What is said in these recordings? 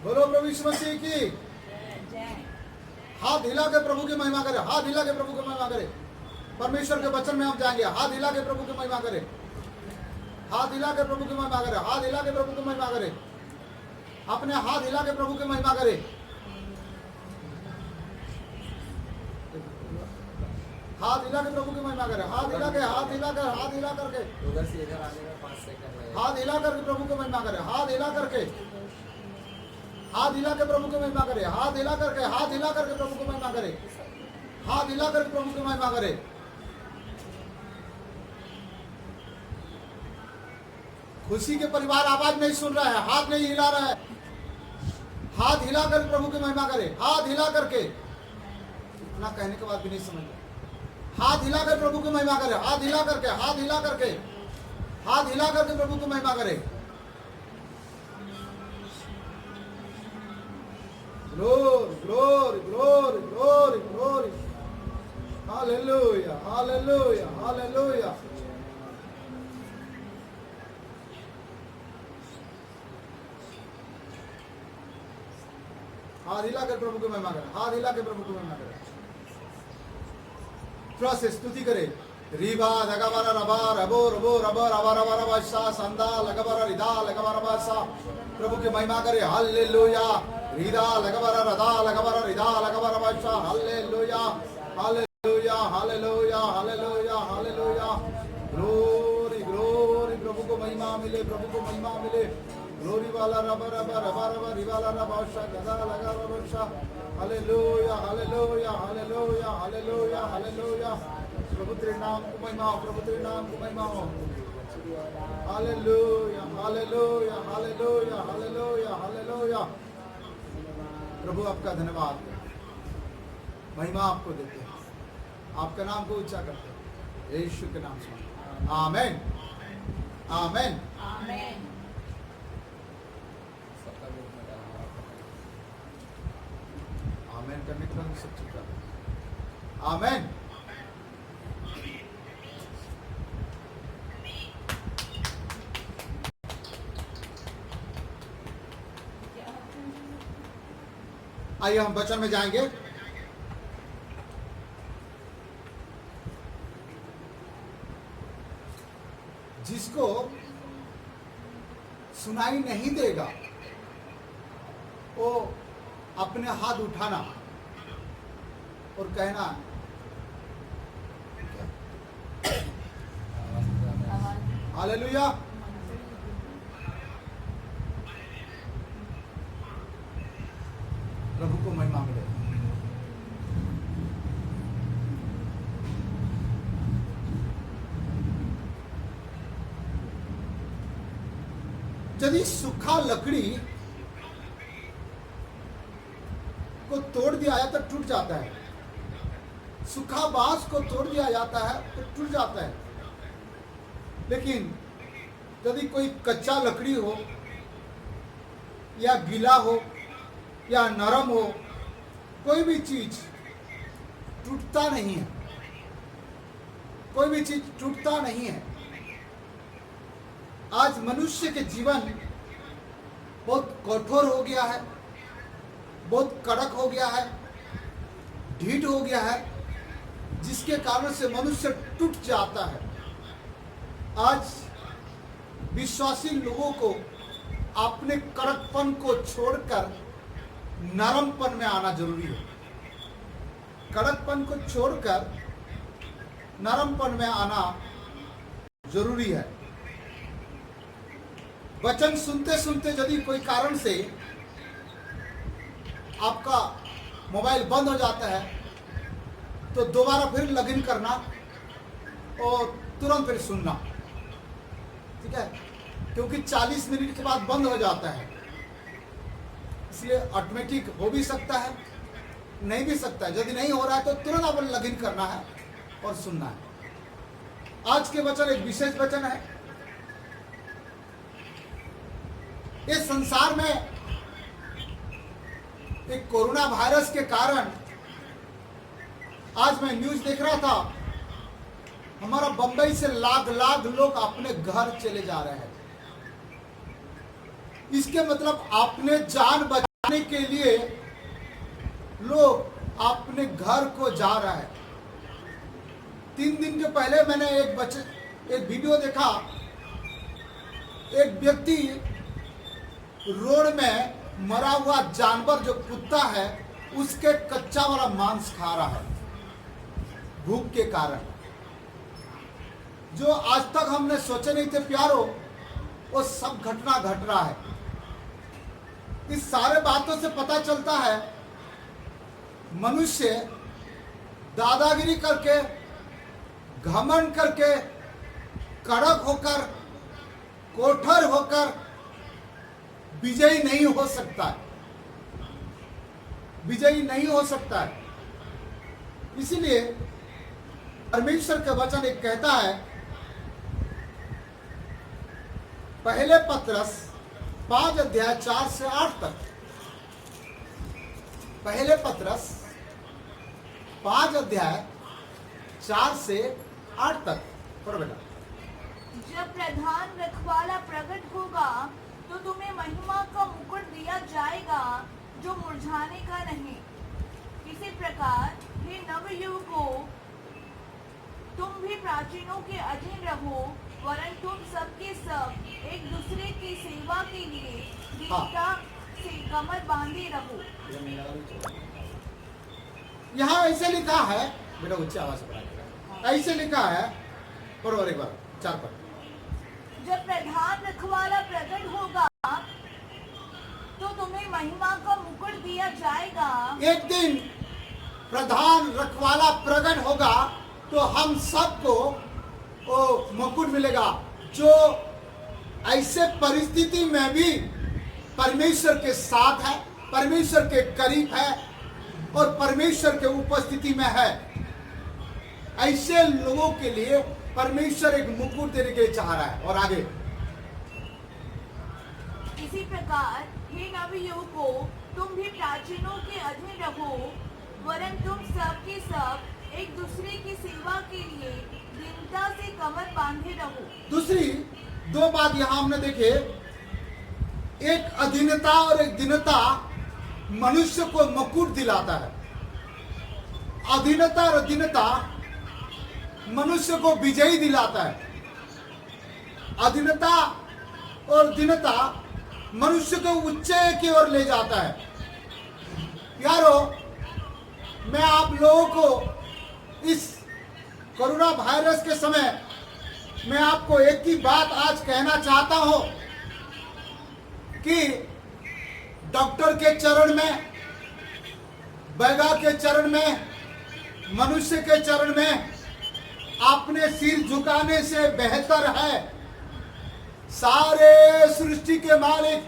बोलो प्रभु यीशु मसीह की। हाथ हिला के प्रभु की महिमा करे, हाथ हिला के प्रभु की महिमा करे। परमेश्वर के वचन में हम जाएंगे, हाथ हिला के प्रभु की महिमा करे, हाथ हिला के प्रभु की महिमा करे, हाथ हिला के प्रभु की महिमा करे, अपने हाथ हिला के प्रभु की महिमा करे। हाथ हिला के प्रभु की महिमा करे, हाथ हिला के, हाथ हिला कर, हाथ हिला करके, उधर से इधर आने में 5 सेकंड लगेगा। हाथ हिला करके प्रभु की महिमा करे, हाथ हिला करके, हाथ हिला के प्रभु की महिमा करे, हाथ हिला करके, हाथ हिला करके प्रभु की महिमा करे, हाथ हिला करके प्रभु की महिमा करे। खुशी के परिवार आवाज नहीं सुन रहा है, हाथ नहीं हिला रहा है, हाथ हिला कर प्रभु की महिमा करे, हाथ हिला करके। इतना कहने के बाद भी नहीं समझ रहा। हाथ हिला कर प्रभु की महिमा करे, हाथ हिला करके, हाथ हिला करके, हाथ हिला करके प्रभु की महिमा करे। Glory glory glory glory glory, hallelujah hallelujah hallelujah. हाथ हिला कर प्रभु की महिमा करे, हाथ हिला के प्रभु की महिमा करे। थोड़ा से स्तुति करे। रीबा लगबारा रबा रबो रबो रबर अबर अबर अबशा संदा लगबारा रिदा लगबारा बशा। प्रभु की महिमा करे। हालेलुया। रिदा लगबारा रदा लगबारा रिदा लगबारा बशा। Hallelujah hallelujah hallelujah hallelujah hallelujah. Glory glory, प्रभु को महिमा मिले, प्रभु को महिमा मिले। ग्लोरी वाला रबर रबर रबर रबर रिवाला रबाशा गदा लगा रबाशा। Hallelujah hallelujah hallelujah hallelujah hallelujah. प्रभु तेरे नाम को महिमा हो, प्रभु तेरे नाम को महिमा हो। Hallelujah hallelujah hallelujah hallelujah hallelujah. प्रभु आपका धन्यवाद, महिमा आपको देते हैं, आपका नाम को ऊंचा करते हैं, यीशु के नाम से आमीन आमीन आमीन। आमीन करने के बाद सब चुका है। आमीन। आइए हम वचन में जाएंगे। जिसको सुनाई नहीं देगा वो अपने हाथ उठाना और कहना हालेलुया। प्रभु को महिमा मिले। यदि सूखा लकड़ी को तोड़ दिया जाता तो टूट जाता है, सूखा बांस को तोड़ दिया जाता है तो टूट जाता है। लेकिन यदि कोई कच्चा लकड़ी हो या गीला हो या नरम हो, कोई भी चीज टूटता नहीं है, कोई भी चीज टूटता नहीं है। आज मनुष्य के जीवन बहुत कठोर हो गया है, बहुत कड़क हो गया है, ढीठ हो गया है, जिसके कारण से मनुष्य टूट जाता है। आज विश्वासी लोगों को अपने कड़कपन को छोड़कर नरमपन में आना जरूरी है। कड़कपन को छोड़कर नरमपन में आना जरूरी है। वचन सुनते सुनते यदि कोई कारण से आपका मोबाइल बंद हो जाता है तो दोबारा फिर लॉगिन करना और तुरंत फिर सुनना, ठीक है, क्योंकि 40 मिनट के बाद बंद हो जाता है। इसलिए ऑटोमेटिक हो भी सकता है, नहीं भी सकता है। यदि नहीं हो रहा है तो तुरंत आप लॉगिन करना है और सुनना है। आज के वचन एक विशेष वचन है। इस संसार में एक कोरोना वायरस के कारण आज मैं न्यूज देख रहा था, हमारा बंबई से लाख लाख लोग अपने घर चले जा रहे हैं। इसके मतलब आपने जान बचा आने के लिए लोग अपने घर को जा रहा है। 3 दिन के पहले मैंने एक वीडियो देखा। एक व्यक्ति रोड में मरा हुआ जानवर जो कुत्ता है उसके कच्चा वाला मांस खा रहा है भूख के कारण। जो आज तक हमने सोचे नहीं थे प्यारो, वो सब घटना घट रहा है। इस सारे बातों से पता चलता है मनुष्य दादागिरी करके, घमंड करके, कड़क होकर, कोठर होकर विजयी नहीं हो सकता है, विजयी नहीं हो सकता है। इसीलिए परमेश्वर का वचन एक कहता है, पहले पत्रस 5 अध्याय 4 से 8 तक। पहले पत्रस 5 अध्याय 4 से 8 तक पढ़ो बेटा। जब प्रधान रखवाला प्रकट होगा तो तुम्हें महिमा का मुकुट दिया जाएगा जो मुरझाने का नहीं। इसी प्रकार हे नवयुवकों, तुम भी प्राचीनों के अधीन रहो, वरन तुम सबके सब एक दूसरे की सेवा के लिए दीनता से कमर बांधे रहो। यहाँ ऐसे लिखा है बेटा, उच्च आवाज से पढ़ा। ऐसे लिखा है, पढ़ो एक बार 4 पर। जब प्रधान रखवाला प्रकट होगा तो तुम्हें महिमा का मुकुट दिया जाएगा। एक दिन प्रधान रखवाला प्रकट होगा तो हम सबको वो मुकुट मिलेगा जो ऐसे परिस्थिति में भी परमेश्वर के साथ है, परमेश्वर के करीब है और परमेश्वर के उपस्थिति में है। ऐसे लोगों के लिए परमेश्वर एक मुकुट देने के लिए चाह रहा है। और आगे, इसी प्रकार हे नवयुवकों, तुम भी प्राचीनों के अधीन रहो, वरन तुम सब के सब एक दूसरे की सेवा के लिए दीनता से कमर बांधे रहो। दूसरी 2 बात यहाँ हमने देखे, एक अधीनता और एक दीनता मनुष्य को मुकुट दिलाता है। अधीनता और दीनता मनुष्य को विजयी दिलाता है। अधीनता और दीनता मनुष्य को ऊंचाई की ओर ले जाता है। यारो, मैं आप लोगों को इस कोरोना वायरस के समय मैं आपको एक ही बात आज कहना चाहता हूं कि डॉक्टर के चरण में, वैद्य के चरण में, मनुष्य के चरण में अपने सिर झुकाने से बेहतर है सारे सृष्टि के मालिक,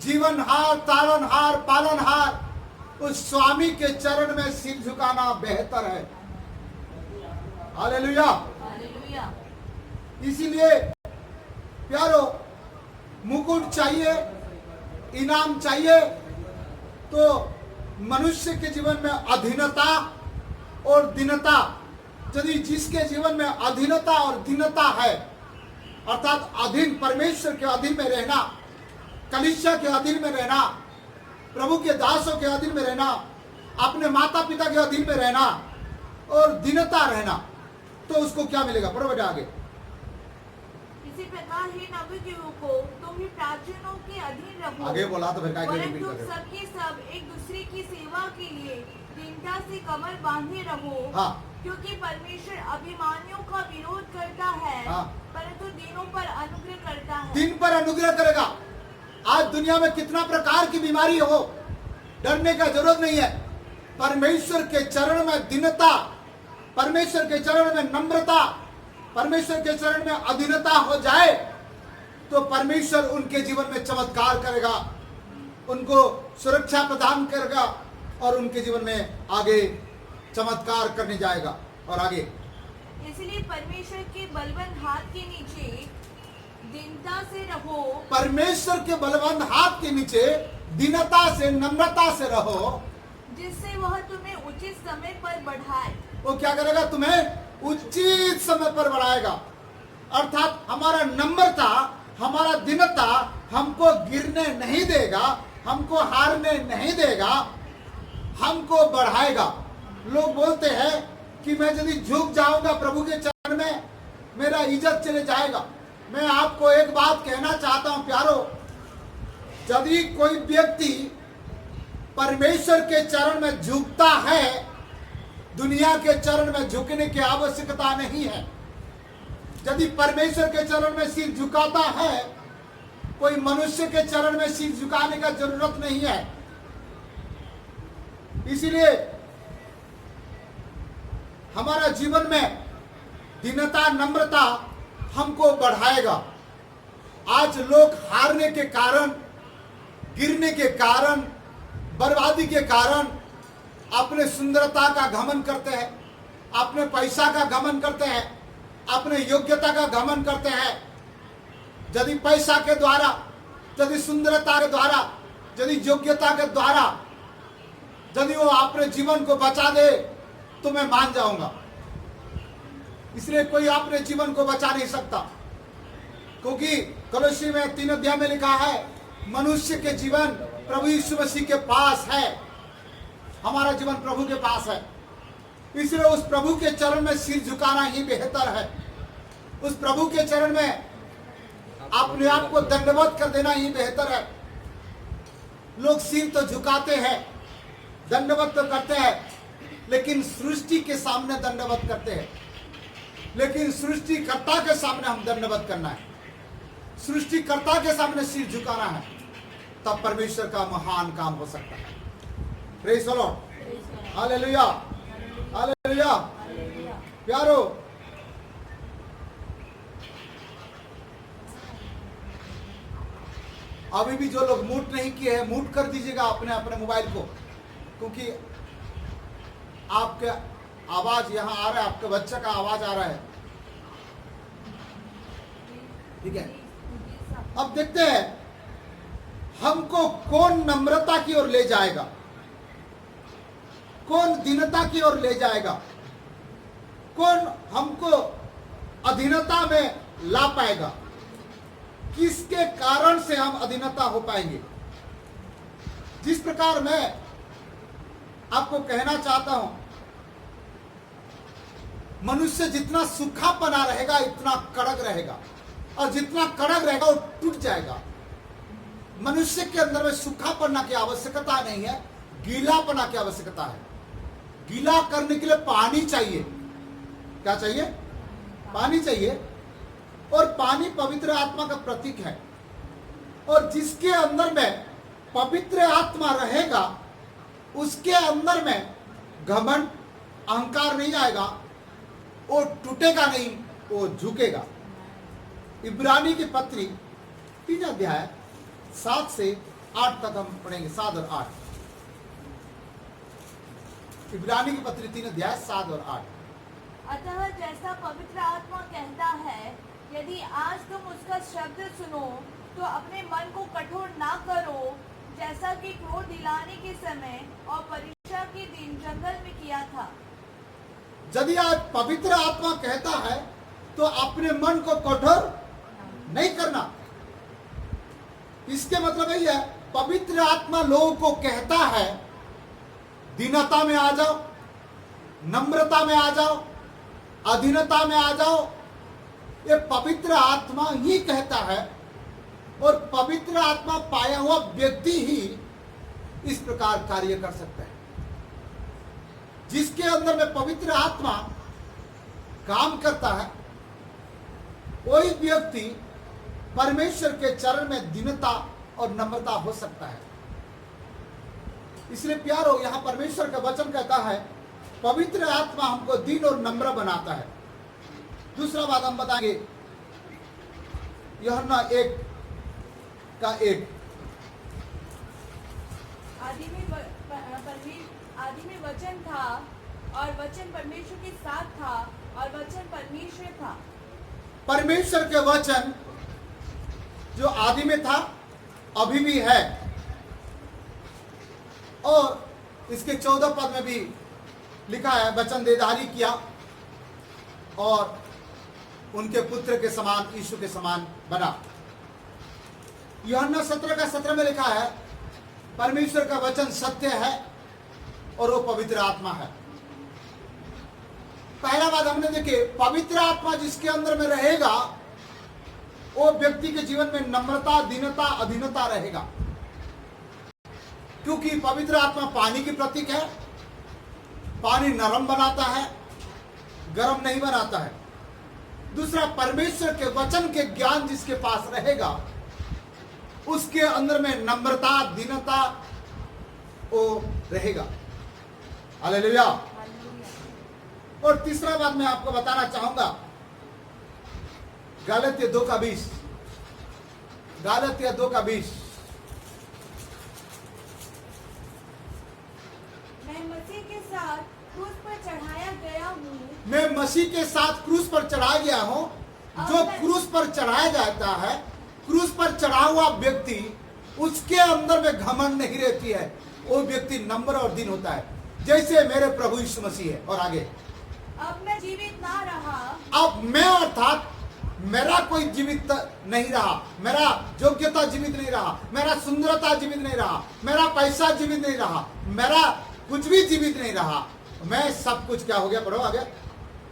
जीवनहार, तारनहार, पालनहार उस स्वामी के चरण में सिर झुकाना बेहतर है। Hallelujah, hallelujah. इसीलिए प्यारो, मुकुट चाहिए, इनाम चाहिए, तो मनुष्य के जीवन में अधीनता और दीनता, यदि जिसके जीवन में अधीनता और दीनता है, अर्थात अधीन, परमेश्वर के अधीन में रहना, कलीसिया के अधीन में रहना, प्रभु के दासों के अधीन में रहना, अपने माता पिता के अधीन में रहना और दीनता रहना, तो उसको क्या मिलेगा? पढ़ो बेटा आगे। इसी प्रकार हे नवयुवकों, तुम भी प्राचीनों के अधीन रहो, आगे बोला तो फिर क्या वरन रिपीट तुम कर रहे हो? सबके सब एक दूसरे की सेवा के लिए दीनता से कमर बांधे रहो। हाँ। क्योंकि परमेश्वर अभिमानियों का विरोध करता है, हाँ। परंतु दीनों पर अनुग्रह करता है। दिन पर अनुग्रह करेगा। आज दुनिया में कितना प्रकार की बीमारी हो, डरने का जरूरत नहीं है। परमेश्वर के चरण में दीनता, परमेश्वर के चरण में नम्रता, परमेश्वर के चरण में अधीनता हो जाए तो परमेश्वर उनके जीवन में चमत्कार करेगा, उनको सुरक्षा प्रदान करेगा और उनके जीवन में आगे चमत्कार करने जाएगा। और आगे, इसलिए परमेश्वर के बलवंत हाथ के नीचे दीनता से रहो। परमेश्वर के बलवंत हाथ के नीचे दीनता से, नम्रता से रहो, जिससे वह तुम्हें उचित समय पर बढ़ाए। वो क्या करेगा? तुम्हें उचित समय पर बढ़ाएगा। अर्थात हमारा नम्रता, हमारा दीनता हमको गिरने नहीं देगा, हमको हारने नहीं देगा, हमको बढ़ाएगा। लोग बोलते हैं कि मैं यदि झुक जाऊंगा प्रभु के चरण में मेरा इज्जत चले जाएगा। मैं आपको एक बात कहना चाहता हूं प्यारो, यदि कोई व्यक्ति परमेश्वर के चरण में झुकता है, दुनिया के चरण में झुकने की आवश्यकता नहीं है। यदि परमेश्वर के चरण में सिर झुकाता है, कोई मनुष्य के चरण में सिर झुकाने का जरूरत नहीं है। इसलिए हमारा जीवन में दीनता, नम्रता हमको बढ़ाएगा। आज लोग हारने के कारण, गिरने के कारण, बर्बादी के कारण अपने सुंदरता का घमंड करते हैं, अपने पैसा का घमंड करते हैं, अपने योग्यता का घमंड करते हैं। यदि पैसा के द्वारा, यदि सुंदरता के द्वारा, यदि योग्यता के द्वारा यदि वो अपने जीवन को बचा दे तो मैं मान जाऊंगा। इसलिए कोई अपने जीवन को बचा नहीं सकता, क्योंकि कलोसी में 3 अध्याय में लिखा है मनुष्य के जीवन प्रभु यीशु मसीह के पास है। हमारा जीवन प्रभु के पास है। इसलिए उस प्रभु के चरण में सिर झुकाना ही बेहतर है। उस प्रभु के चरण में अपने आप को दंडवत कर देना ही बेहतर है। लोग सिर तो झुकाते हैं, दंडवत तो करते हैं, लेकिन सृष्टि के सामने दंडवत करते हैं। लेकिन सृष्टिकर्ता के सामने हम दंडवत करना है, सृष्टिकर्ता के सामने सिर झुकाना है, तब परमेश्वर का महान काम हो सकता है। Praise the Lord, hallelujah, hallelujah. प्यारो, अभी भी जो लोग म्यूट नहीं किए हैं, म्यूट कर दीजिएगा अपने अपने मोबाइल को, क्योंकि आपके आवाज यहां आ रहा है, आपके बच्चे का आवाज आ रहा है। ठीक है, अब देखते हैं हमको कौन नम्रता की ओर ले जाएगा, कौन दीनता की ओर ले जाएगा, कौन हमको अधीनता में ला पाएगा, किसके कारण से हम अधीनता हो पाएंगे। जिस प्रकार मैं आपको कहना चाहता हूं, मनुष्य जितना सूखापना रहेगा इतना कड़क रहेगा, और जितना कड़क रहेगा वो टूट जाएगा। मनुष्य के अंदर में सूखापना की आवश्यकता नहीं है, गीलापना की आवश्यकता है। गीला करने के लिए पानी चाहिए। क्या चाहिए? पानी चाहिए। और पानी पवित्र आत्मा का प्रतीक है। और जिसके अंदर में पवित्र आत्मा रहेगा उसके अंदर में घमंड, अहंकार नहीं आएगा, वो टूटेगा नहीं, वो झुकेगा। इब्रानी की पत्री 3 अध्याय 7 से 8 तक हम पढ़ेंगे। 7 और 8। इब्रानी की पत्री 3 अध्याय 7 और 8। अतः जैसा पवित्र आत्मा कहता है, यदि आज तुम उसका शब्द सुनो तो अपने मन को कठोर ना करो, जैसा कि क्रोध दिलाने के समय और परीक्षा के दिन जंगल में किया था। यदि आज पवित्र आत्मा कहता है तो अपने मन को कठोर नहीं करना। इसके मतलब यही है, पवित्र आत्मा लोगों को कहता है दीनता में आ जाओ, नम्रता में आ जाओ, अधीनता में आ जाओ। ये पवित्र आत्मा ही कहता है, और पवित्र आत्मा पाया हुआ व्यक्ति ही इस प्रकार कार्य कर सकता है। जिसके अंदर में पवित्र आत्मा काम करता है, वही व्यक्ति परमेश्वर के चरण में दीनता और नम्रता हो सकता है। इसलिए प्यारो, यहां परमेश्वर का वचन कहता है पवित्र आत्मा हमको दीन और नम्र बनाता है। दूसरा बात हम बताएंगे, यूहन्ना 1:1। आदि में वचन था और वचन परमेश्वर के साथ था और वचन परमेश्वर था। परमेश्वर के वचन जो आदि में था, अभी भी है। और इसके 14 पद में भी लिखा है, वचन देहधारी किया और उनके पुत्र के समान, यीशु के समान बना। यूहन्ना 17:17 में लिखा है, परमेश्वर का वचन सत्य है और वो पवित्र आत्मा है। पहला बात हमने देखे, पवित्र आत्मा जिसके अंदर में रहेगा वो व्यक्ति के जीवन में नम्रता, दीनता, अधीनता रहेगा, क्योंकि पवित्र आत्मा पानी की प्रतीक है। पानी नरम बनाता है, गर्म नहीं बनाता है। दूसरा, परमेश्वर के वचन के ज्ञान जिसके पास रहेगा उसके अंदर में नम्रता, दीनता वो रहेगा। हालेलुया। और तीसरा बात मैं आपको बताना चाहूंगा, गलातिया 2:20, गलातिया 2:20। मैं मसीह के साथ क्रूस पर चढ़ाया गया हूँ। मैं मसीह के साथ क्रूस पर चढ़ाया गया हूँ। जो क्रूस पर चढ़ाया जाता है, क्रूस पर चढ़ा हुआ व्यक्ति, उसके अंदर में घमंड नहीं रहती है। वो व्यक्ति नम्र और दीन होता है, जैसे मेरे प्रभु यीशु मसीह है। और आगे, अब मैं जीवित ना रहा, अब मैं अर्थात मेरा कोई जीवित नहीं रहा, मेरा योग्यता जीवित नहीं रहा, मेरा सुंदरता जीवित नहीं रहा, मेरा पैसा जीवित नहीं रहा, मेरा कुछ भी जीवित नहीं रहा। मैं सब कुछ क्या हो गया, पढ़ो आगे।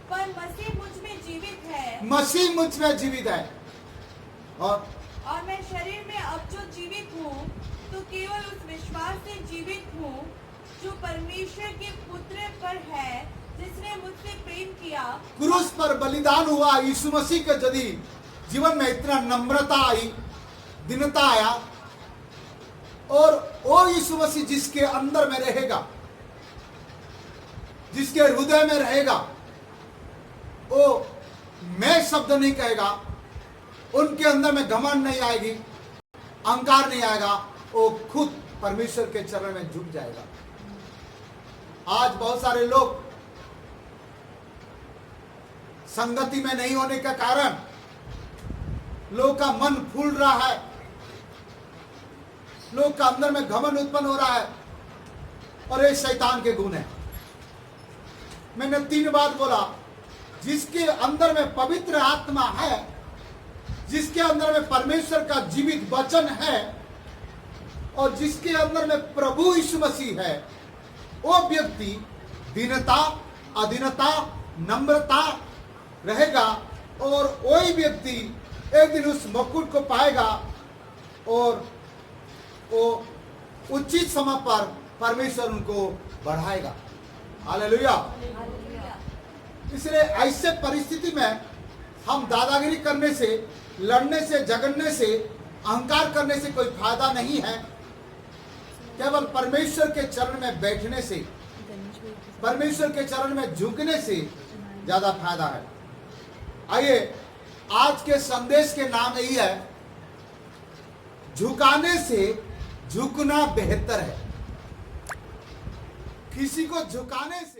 पर मसीह मुझ में जीवित है, मसीह मुझ में जीवित है। और मैं शरीर में अब जो जीवित हूँ तो केवल उस विश्वास से जीवित हूँ जो परमेश्वर के पुत्र पर है, जिसने मुझसे प्रेम किया। क्रूस पर बलिदान हुआ यीशु मसीह के यदि जीवन में इतना नम्रता आई, दीनता आया, और वो यीशु मसीह जिसके अंदर में रहेगा, जिसके हृदय में रहेगा, वो मैं शब्द नहीं कहेगा, उनके अंदर में घमंड नहीं आएगी, अहंकार नहीं आएगा, वो खुद परमेश्वर के चरण में झुक जाएगा। आज बहुत सारे लोग संगति में नहीं होने का कारण लोग का मन फूल रहा है, लोग का अंदर में घमंड उत्पन्न हो रहा है, और ये शैतान के गुण है। मैंने 3 बात बोला, जिसके अंदर में पवित्र आत्मा है, जिसके अंदर में परमेश्वर का जीवित वचन है, और जिसके अंदर में प्रभु यीशु मसीह है, वो व्यक्ति दीनता, अधीनता, नम्रता रहेगा, और वही व्यक्ति एक दिन उस मुकुट को पाएगा और वो उचित समय पर परमेश्वर उनको बढ़ाएगा। हालेलुया। इसलिए ऐसे परिस्थिति में हम दादागिरी करने से, लड़ने से, झगड़ने से, अहंकार करने से कोई फायदा नहीं है। केवल परमेश्वर के चरण में बैठने से, परमेश्वर के चरण में झुकने से ज्यादा फायदा है। आइए, आज के संदेश के नाम यही है, झुकाने से झुकना बेहतर है। किसी को झुकाने से